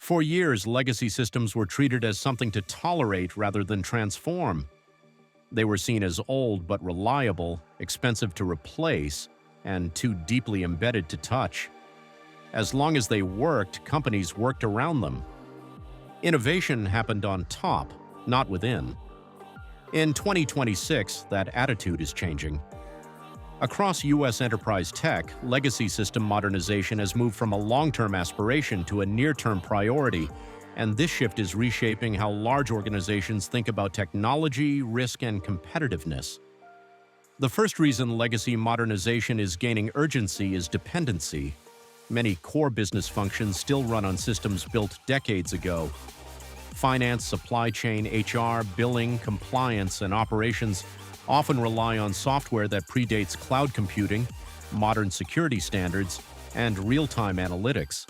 For years, legacy systems were treated as something to tolerate rather than transform. They were seen as old but reliable, expensive to replace, and too deeply embedded to touch. As long as they worked, companies worked around them. Innovation happened on top, not within. In 2026, that attitude is changing. Across U.S. enterprise tech, legacy system modernization has moved from a long-term aspiration to a near-term priority, and this shift is reshaping how large organizations think about technology, risk, and competitiveness. The first reason legacy modernization is gaining urgency is dependency. Many core business functions still run on systems built decades ago. Finance, supply chain, HR, billing, compliance, and operations often rely on software that predates cloud computing, modern security standards, and real-time analytics.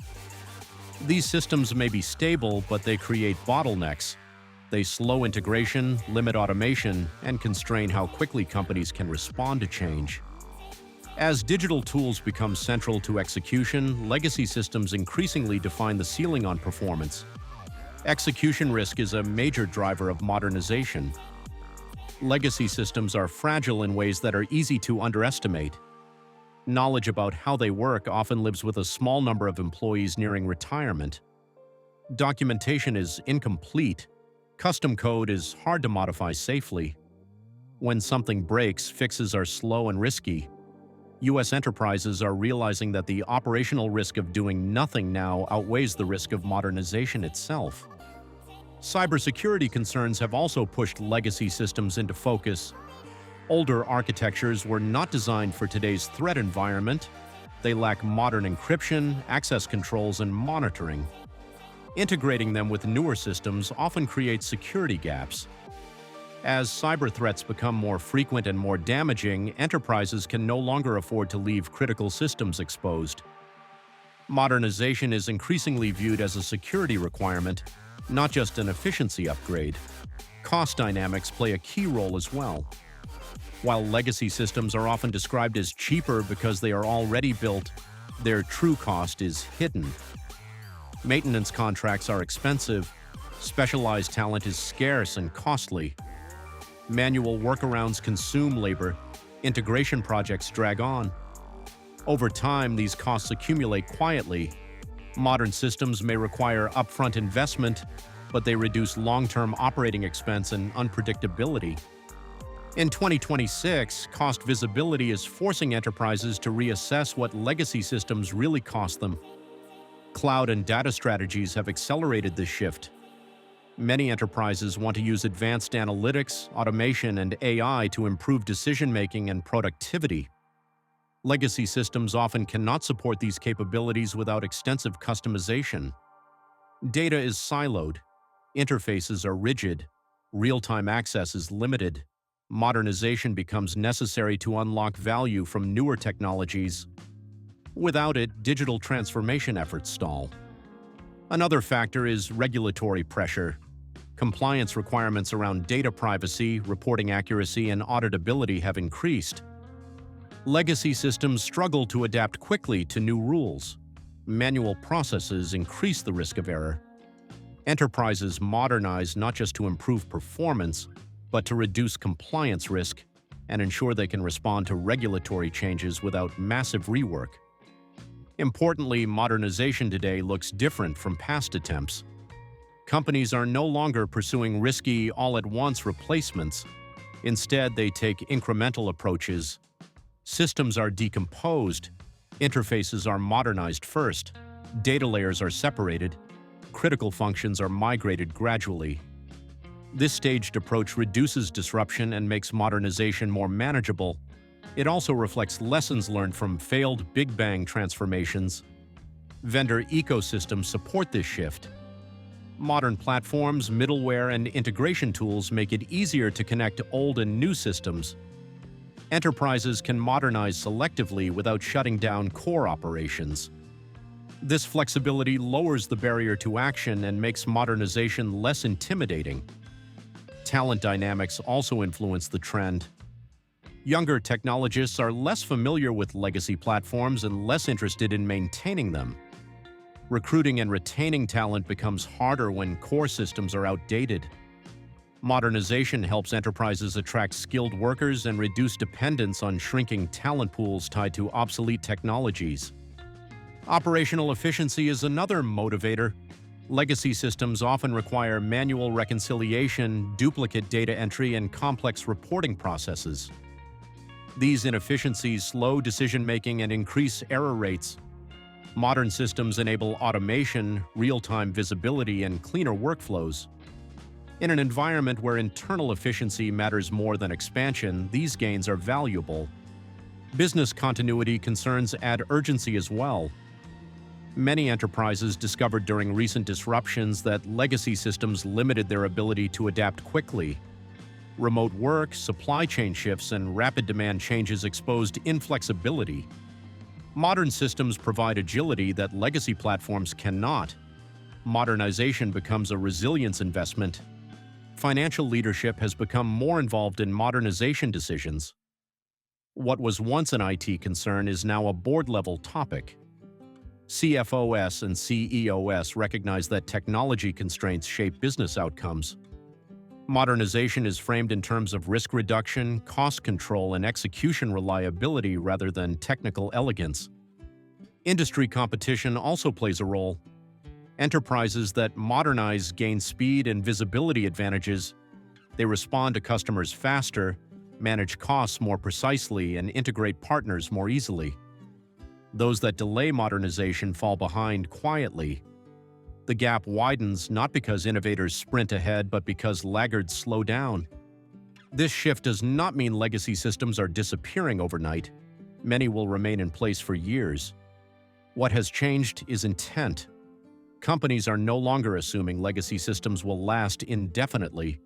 These systems may be stable, but they create bottlenecks. They slow integration, limit automation, and constrain how quickly companies can respond to change. As digital tools become central to execution, legacy systems increasingly define the ceiling on performance. Execution risk is a major driver of modernization. Legacy systems are fragile in ways that are easy to underestimate. Knowledge about how they work often lives with a small number of employees nearing retirement. Documentation is incomplete. Custom code is hard to modify safely. When something breaks, fixes are slow and risky. U.S. enterprises are realizing that the operational risk of doing nothing now outweighs the risk of modernization itself. Cybersecurity concerns have also pushed legacy systems into focus. Older architectures were not designed for today's threat environment. They lack modern encryption, access controls, and monitoring. Integrating them with newer systems often creates security gaps. As cyber threats become more frequent and more damaging, enterprises can no longer afford to leave critical systems exposed. Modernization is increasingly viewed as a security requirement, not just an efficiency upgrade. Cost dynamics play a key role as well. While legacy systems are often described as cheaper because they are already built, their true cost is hidden. Maintenance contracts are expensive, specialized talent is scarce and costly. Manual workarounds consume labor, integration projects drag on. Over time, these costs accumulate quietly. Modern systems may require upfront investment, but they reduce long-term operating expense and unpredictability. In 2026, cost visibility is forcing enterprises to reassess what legacy systems really cost them. Cloud and data strategies have accelerated this shift. Many enterprises want to use advanced analytics, automation, and AI to improve decision-making and productivity. Legacy systems often cannot support these capabilities without extensive customization. Data is siloed, interfaces are rigid, real-time access is limited. Modernization becomes necessary to unlock value from newer technologies. Without it, digital transformation efforts stall. Another factor is regulatory pressure. Compliance requirements around data privacy, reporting accuracy, and auditability have increased. Legacy systems struggle to adapt quickly to new rules. Manual processes increase the risk of error. Enterprises modernize not just to improve performance, but to reduce compliance risk and ensure they can respond to regulatory changes without massive rework. Importantly, modernization today looks different from past attempts. Companies are no longer pursuing risky, all-at-once replacements. Instead, they take incremental approaches. Systems are decomposed, interfaces are modernized first, data layers are separated, critical functions are migrated gradually. This staged approach reduces disruption and makes modernization more manageable. It also reflects lessons learned from failed Big Bang transformations. Vendor ecosystems support this shift. Modern platforms, middleware, and integration tools make it easier to connect old and new systems. Enterprises can modernize selectively without shutting down core operations. This flexibility lowers the barrier to action and makes modernization less intimidating. Talent dynamics also influence the trend. Younger technologists are less familiar with legacy platforms and less interested in maintaining them. Recruiting and retaining talent becomes harder when core systems are outdated. Modernization helps enterprises attract skilled workers and reduce dependence on shrinking talent pools tied to obsolete technologies. Operational efficiency is another motivator. Legacy systems often require manual reconciliation, duplicate data entry, and complex reporting processes. These inefficiencies slow decision-making and increase error rates. Modern systems enable automation, real-time visibility, and cleaner workflows. In an environment where internal efficiency matters more than expansion, these gains are valuable. Business continuity concerns add urgency as well. Many enterprises discovered during recent disruptions that legacy systems limited their ability to adapt quickly. Remote work, supply chain shifts, and rapid demand changes exposed inflexibility. Modern systems provide agility that legacy platforms cannot. Modernization becomes a resilience investment. Financial leadership has become more involved in modernization decisions. What was once an IT concern is now a board-level topic. CFOs and CEOs recognize that technology constraints shape business outcomes. Modernization is framed in terms of risk reduction, cost control, and execution reliability rather than technical elegance. Industry competition also plays a role. Enterprises that modernize gain speed and visibility advantages. They respond to customers faster, manage costs more precisely, and integrate partners more easily. Those that delay modernization fall behind quietly. The gap widens not because innovators sprint ahead, but because laggards slow down. This shift does not mean legacy systems are disappearing overnight. Many will remain in place for years. What has changed is intent. Companies are no longer assuming legacy systems will last indefinitely.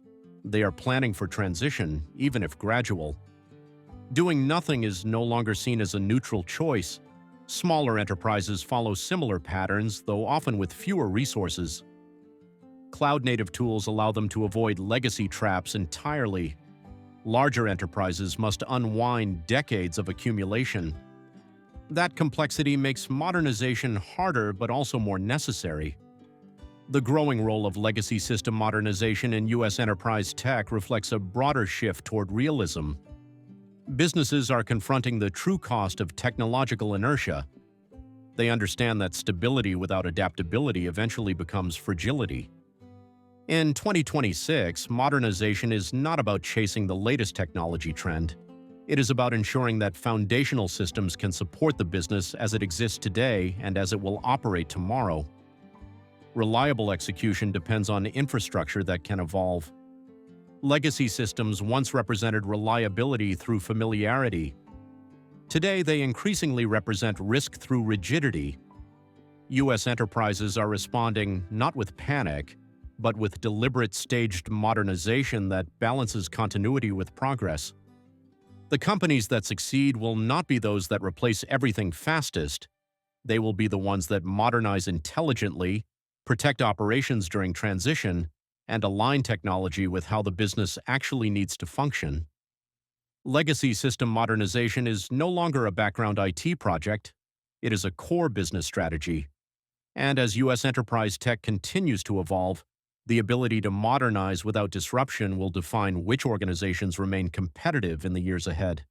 They are planning for transition, even if gradual. Doing nothing is no longer seen as a neutral choice. Smaller enterprises follow similar patterns, though often with fewer resources. Cloud-native tools allow them to avoid legacy traps entirely. Larger enterprises must unwind decades of accumulation. That complexity makes modernization harder but also more necessary. The growing role of legacy system modernization in U.S. enterprise tech reflects a broader shift toward realism. Businesses are confronting the true cost of technological inertia. They understand that stability without adaptability eventually becomes fragility. In 2026, modernization is not about chasing the latest technology trend. It is about ensuring that foundational systems can support the business as it exists today and as it will operate tomorrow. Reliable execution depends on infrastructure that can evolve. Legacy systems once represented reliability through familiarity. Today, they increasingly represent risk through rigidity. U.S. enterprises are responding not with panic, but with deliberate staged modernization that balances continuity with progress. The companies that succeed will not be those that replace everything fastest. They will be the ones that modernize intelligently, protect operations during transition, and align technology with how the business actually needs to function. Legacy system modernization is no longer a background IT project. It is a core business strategy. And as U.S. enterprise tech continues to evolve, the ability to modernize without disruption will define which organizations remain competitive in the years ahead.